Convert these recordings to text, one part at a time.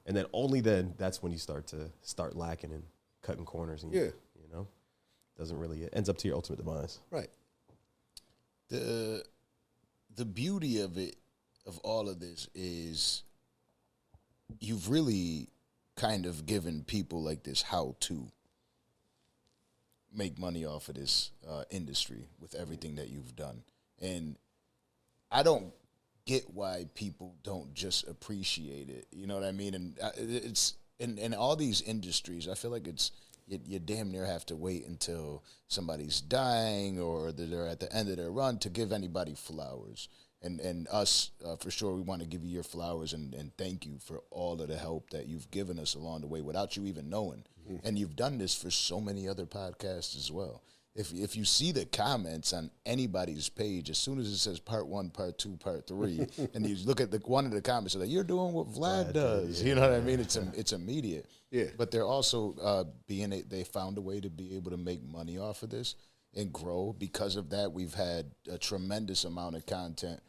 And then only then, that's when you start lacking and cutting corners. And, you know, doesn't really, it ends up to your ultimate demise. Right. The beauty of it, of all of this, is you've really kind of given people like this how to make money off of this industry with everything that you've done. And I don't get why people don't just appreciate it. You know what I mean? And it's in all these industries, I feel like it's you damn near have to wait until somebody's dying or they're at the end of their run to give anybody flowers. And us, for sure, we want to give you your flowers and thank you for all of the help that you've given us along the way without you even knowing. Mm-hmm. And you've done this for so many other podcasts as well. If you see the comments on anybody's page, as soon as it says part 1, part 2, part 3, and you look at one of the comments, like, you're doing what Vlad does. You know what I mean? It's immediate. Yeah. But they're also they found a way to be able to make money off of this and grow. Because of that, we've had a tremendous amount of content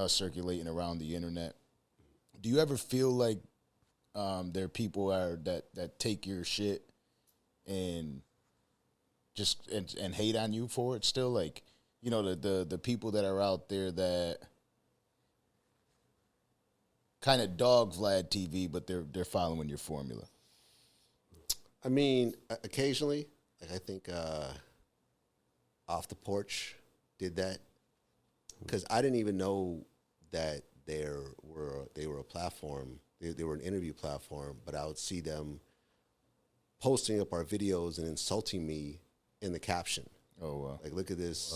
circulating around the internet. Do you ever feel like there are people that take your shit and just and hate on you for it still? Like, you know, the people that are out there that kind of dog Vlad TV, but they're following your formula. I mean, occasionally, like I think Off the Porch did that, because I didn't even know that they were a platform. They were an interview platform, but I would see them posting up our videos and insulting me in the caption. Oh, wow. Like, look at this,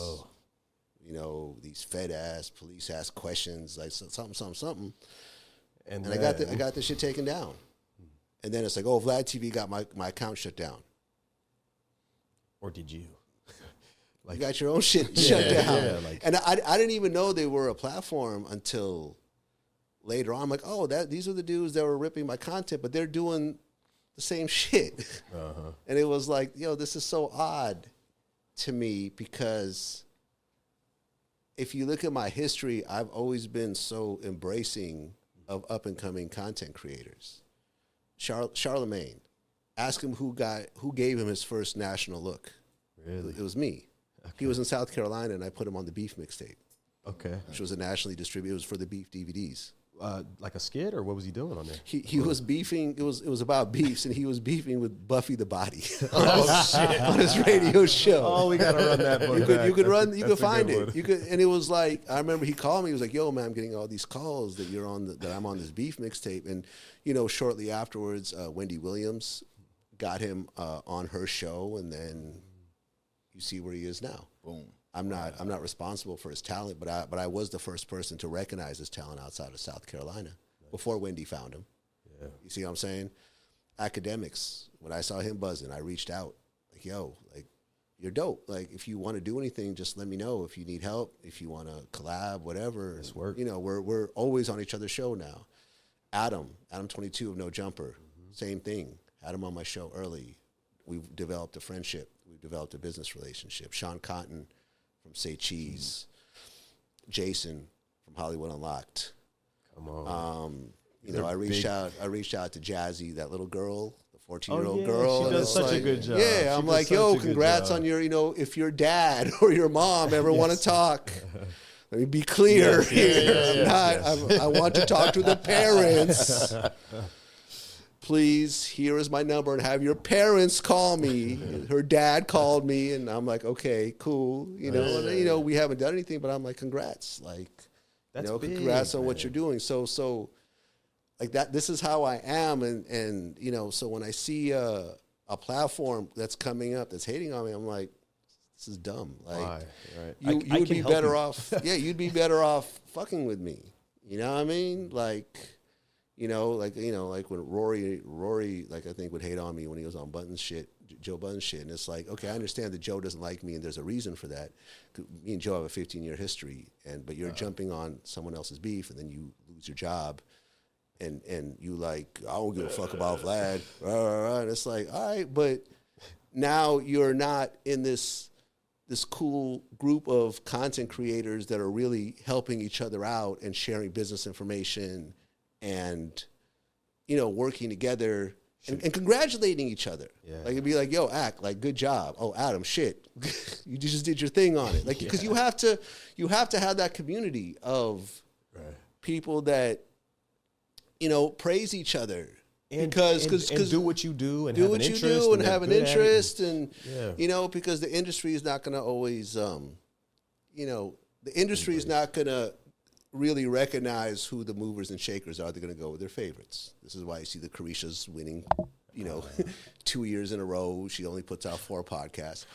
you know, these Fed-ass, police-ass questions, like something. And I got this shit taken down. And then it's like, oh, Vlad TV got my account shut down. Or did you? Like, you got your own shit shut down. Yeah, and I didn't even know they were a platform until later on. I'm like, oh, these are the dudes that were ripping my content, but they're doing the same shit. Uh-huh. And it was like, yo, this is so odd to me, because if you look at my history, I've always been so embracing of up-and-coming content creators. Charlamagne, ask him who gave him his first national look. Really? It was me. Okay. He was in South Carolina, and I put him on the Beef mixtape. Okay. Which was a nationally distributed. It was for the Beef DVDs. Like a skit, or what was he doing on there? He was beefing. It was about beefs, and he was beefing with Buffy the Body on his radio show. Oh, we gotta run that book. You could find it. And it was like, I remember he called me. He was like, "Yo, man, I'm getting all these calls that that I'm on this Beef mixtape." And you know, shortly afterwards, Wendy Williams got him on her show, and then you see where he is now. Boom. I'm not responsible for his talent, but I was the first person to recognize his talent outside of South Carolina before Wendy found him. Yeah. You see what I'm saying? Academics, when I saw him buzzing, I reached out like, yo, like, you're dope. Like, if you want to do anything, just let me know. If you need help, if you want to collab, whatever. Let's work. You know, we're always on each other's show now. Adam 22 of No Jumper, same thing. Had him on my show early. We've developed a friendship. We've developed a business relationship. Sean Cotton from Say Cheese, Jason from Hollywood Unlocked. Come on. You know, I reached out to Jazzy, that little girl, the 14-year-old girl. She does such a good job. Yeah, I'm like, yo, congrats on your, you know, if your dad or your mom ever want to talk. Let me be clear here. I want to talk to the parents. Please, here is my number, and have your parents call me. Her dad called me, and I'm like, okay, cool. You know, we haven't done anything, but I'm like, congrats. Like, that's congrats on what you're doing. So like that, this is how I am. And you know, so when I see a platform that's coming up that's hating on me, I'm like, this is dumb. Like, why? Right. You would be better off. Yeah, you'd be better off fucking with me. You know what I mean? Like, like when Rory, like, I think would hate on me when he was on Joe Budden's shit. And it's like, okay, I understand that Joe doesn't like me, and there's a reason for that. Me and Joe have a 15-year history, but you're jumping on someone else's beef, and then you lose your job, and you like, I don't give a fuck about Vlad. And it's like, all right, but now you're not in this cool group of content creators that are really helping each other out and sharing business information and working together and congratulating each other. Yeah. Like it'd be like, yo, Act, like good job. Oh, Adam, shit, you just did your thing on it. Like because you have to have that community of people that praise each other. And because do what you do and do have what an you interest do and have an interest and yeah. Because the industry is not going to always the industry is not going to really recognize who the movers and shakers are. They're going to go with their favorites. This is why you see the Carisha's winning 2 years in a row. She only puts out 4 podcasts,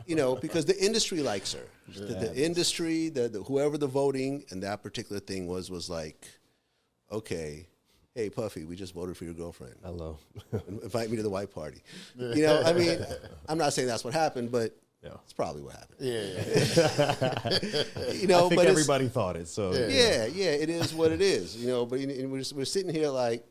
because the industry likes her. The industry, the whoever the voting and that particular thing was like, okay, hey, Puffy, we just voted for your girlfriend. Hello. Invite me to the white party. I mean, I'm not saying that's what happened, but it's probably what happened. I think but everybody thought it. So yeah, it is what it is. But we're sitting here like,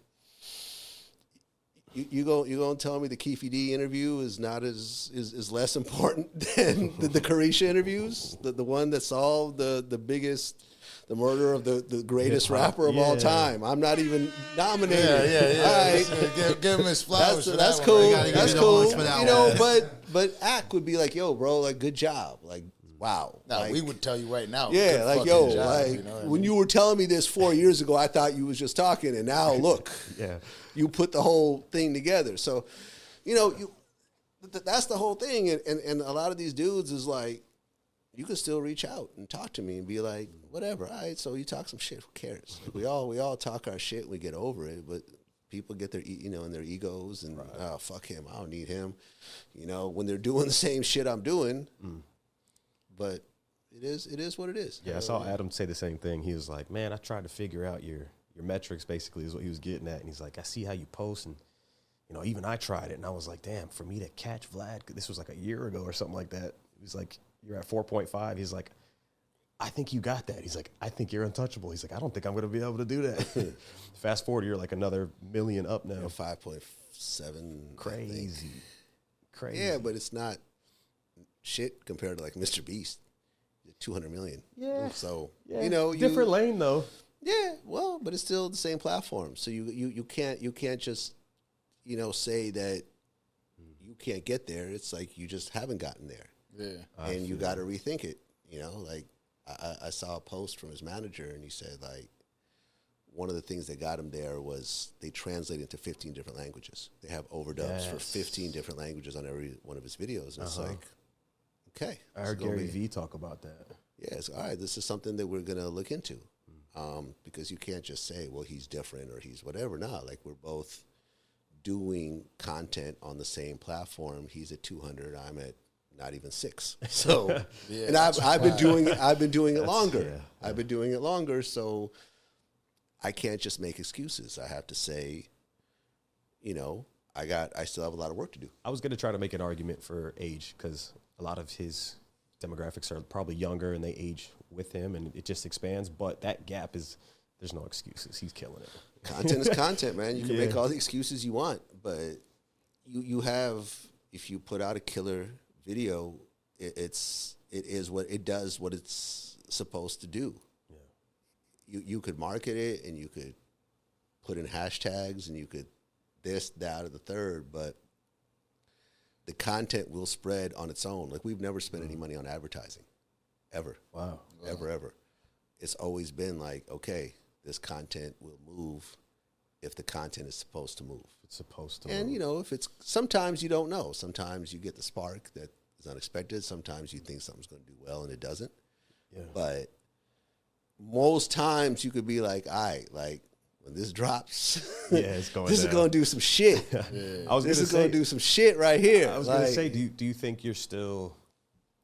you gonna tell me the Keefe D interview is not is less important than the Carisha interviews, the one that solved the biggest. The murder of the greatest rapper of all time. I'm not even nominated. Yeah. All right. Give him his flowers. That's cool. That's cool. But Act would be like, yo, bro, like, good job. Like, wow. No, like, we would tell you right now. Yeah, like, yo, job, when you were telling me this 4 years ago, I thought you was just talking, and now look, you put the whole thing together. So, that's the whole thing. And a lot of these dudes is like, you can still reach out and talk to me and be like, whatever, all right, so you talk some shit, who cares? Like we all talk our shit and we get over it, but people get their, in their egos and, oh, fuck him, I don't need him, when they're doing the same shit I'm doing, but it is what it is. Yeah, I saw Adam say the same thing. He was like, man, I tried to figure out your metrics, basically, is what he was getting at, and he's like, I see how you post, and, even I tried it, and I was like, damn, for me to catch Vlad, this was like a year ago or something like that, he was like, you're at 4.5. He's like, I think you got that. He's like, I think you're untouchable. He's like, I don't think I'm going to be able to do that. Fast forward, you're like another million up now. 5.7. Crazy. Yeah, but it's not shit compared to like Mr. Beast. 200 million. Yeah. So, different lane though. Yeah, well, but it's still the same platform. So you can't just, say that you can't get there. It's like you just haven't gotten there. Yeah, and you got to rethink it. Like I saw a post from his manager, and he said like one of the things that got him there was they translate into 15 different languages. They have overdubs for 15 different languages on every one of his videos. And it's like, okay, I heard Gary V talk about that. Yeah, it's all right. This is something that we're gonna look into because you can't just say, well, he's different or he's whatever. Nah, like we're both doing content on the same platform. He's at 200. I'm at not even 6. So, and I've been doing it longer. Yeah. I've been doing it longer. So I can't just make excuses. I have to say, I still have a lot of work to do. I was going to try to make an argument for age because a lot of his demographics are probably younger and they age with him and it just expands. But that gap there's no excuses. He's killing it. Content is content, man. You can make all the excuses you want, but you have, if you put out a killer video, it does what it's supposed to do. Yeah. You could market it and you could put in hashtags and you could this, that, or the third, but the content will spread on its own. Like we've never spent any money on advertising, ever. Wow. Ever. It's always been like, okay, this content will move if the content is supposed to move. It's supposed to and, move. if it's, sometimes you don't know. Sometimes you get the spark that is unexpected. Sometimes you think something's going to do well and it doesn't. Yeah. But most times you could be like, all right, like when this drops, it's going this down. is going to do some shit. This is going to do some shit right here. I was going to say, do you think you're still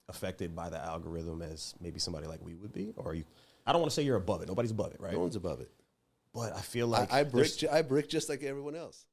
affected by the algorithm as maybe somebody like we would be? Or are you, I don't want to say you're above it. Nobody's above it, right? No one's above it. But I feel like I brick just like everyone else.